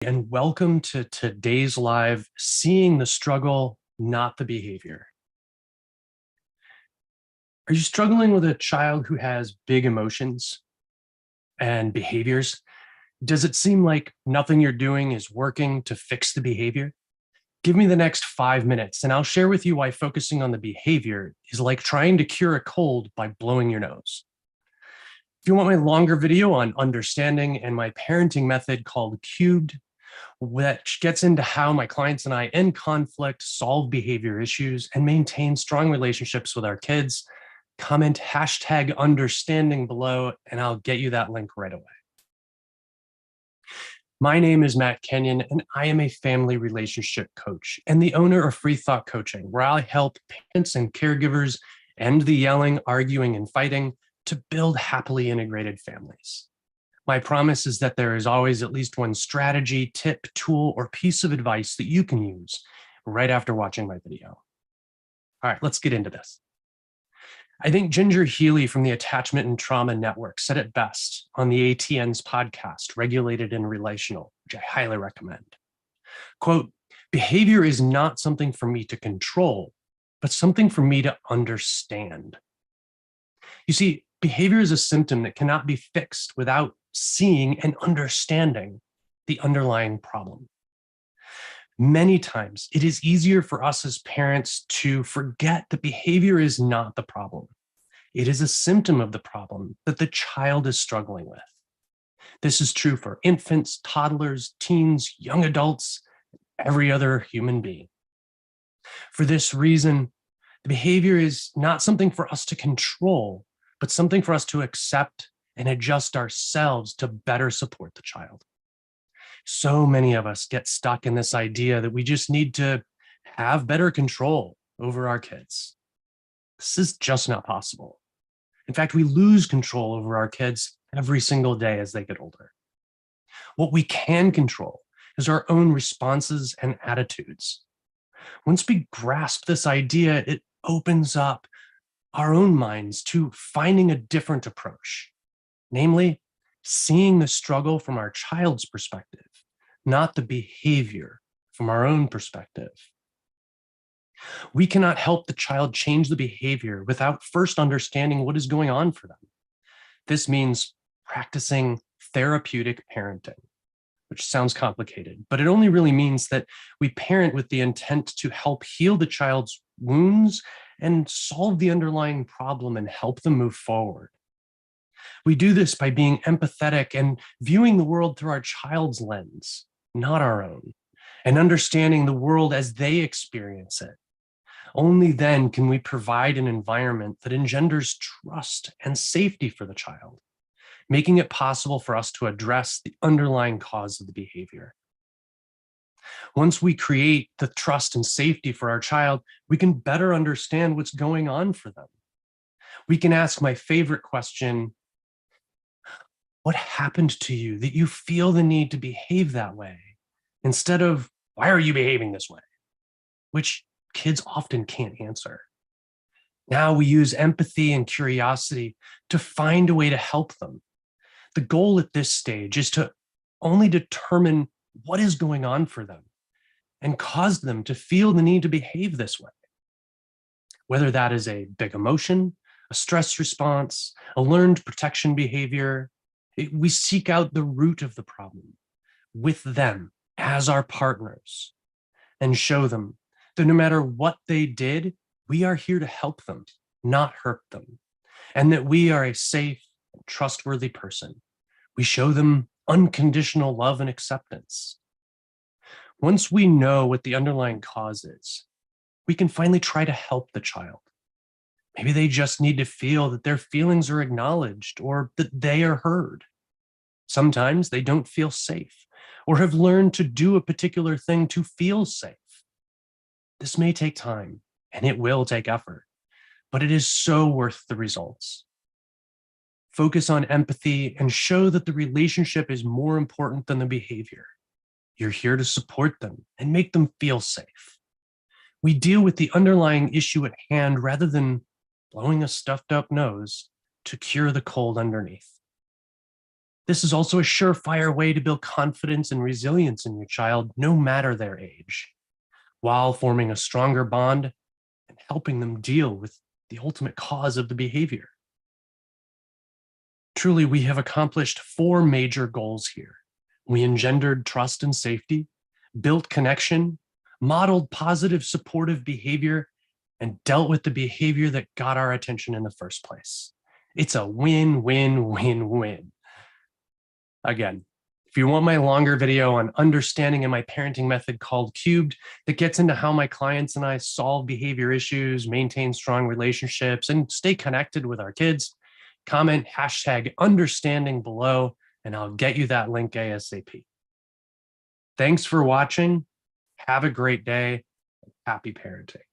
And welcome to today's live Seeing the Struggle, Not the Behavior. Are you struggling with a child who has big emotions and behaviors? Does it seem like nothing you're doing is working to fix the behavior? Give me the next 5 minutes and I'll share with you why focusing on the behavior is like trying to cure a cold by blowing your nose. If you want my longer video on understanding and my parenting method called Cubed, which gets into how my clients and I end conflict, solve behavior issues, and maintain strong relationships with our kids, comment #understanding below, and I'll get you that link right away. My name is Matt Kenyon, and I am a family relationship coach and the owner of Free Thought Coaching, where I help parents and caregivers end the yelling, arguing, and fighting to build happily integrated families. My promise is that there is always at least one strategy, tip, tool, or piece of advice that you can use right after watching my video. All right, let's get into this. I think Ginger Healy from the Attachment and Trauma Network said it best on the ATN's podcast, Regulated and Relational, which I highly recommend. Quote, behavior is not something for me to control, but something for me to understand. You see, behavior is a symptom that cannot be fixed without seeing and understanding the underlying problem. Many times, it is easier for us as parents to forget that behavior is not the problem. It is a symptom of the problem that the child is struggling with. This is true for infants, toddlers, teens, young adults, every other human being. For this reason, the behavior is not something for us to control, but something for us to accept and adjust ourselves to better support the child. So many of us get stuck in this idea that we just need to have better control over our kids. This is just not possible. In fact, we lose control over our kids every single day as they get older. What we can control is our own responses and attitudes. Once we grasp this idea, it opens up our own minds to finding a different approach, namely, seeing the struggle from our child's perspective, not the behavior from our own perspective. We cannot help the child change the behavior without first understanding what is going on for them. This means practicing therapeutic parenting, which sounds complicated, but it only really means that we parent with the intent to help heal the child's wounds and solve the underlying problem and help them move forward. We do this by being empathetic and viewing the world through our child's lens, not our own, and understanding the world as they experience it. Only then can we provide an environment that engenders trust and safety for the child, making it possible for us to address the underlying cause of the behavior. Once we create the trust and safety for our child, we can better understand what's going on for them. We can ask my favorite question, what happened to you that you feel the need to behave that way? Instead of, why are you behaving this way? Which kids often can't answer. Now we use empathy and curiosity to find a way to help them. The goal at this stage is to only determine what is going on for them and cause them to feel the need to behave this way. Whether that is a big emotion, a stress response, a learned protection behavior, we seek out the root of the problem with them as our partners and show them that no matter what they did, we are here to help them, not hurt them, and that we are a safe and trustworthy person. We show them unconditional love and acceptance. Once we know what the underlying cause is, we can finally try to help the child. Maybe they just need to feel that their feelings are acknowledged or that they are heard. Sometimes they don't feel safe or have learned to do a particular thing to feel safe. This may take time and it will take effort, but it is so worth the results. Focus on empathy and show that the relationship is more important than the behavior. You're here to support them and make them feel safe. We deal with the underlying issue at hand rather than blowing a stuffed up nose to cure the cold underneath. This is also a surefire way to build confidence and resilience in your child, no matter their age, while forming a stronger bond and helping them deal with the ultimate cause of the behavior. Truly, we have accomplished 4 major goals here. We engendered trust and safety, built connection, modeled positive supportive behavior, and dealt with the behavior that got our attention in the first place. It's a win, win, win, win. Again, if you want my longer video on understanding in my parenting method called Cubed that gets into how my clients and I solve behavior issues, maintain strong relationships, and stay connected with our kids, comment #understanding below, and I'll get you that link ASAP. Thanks for watching. Have a great day. Happy parenting.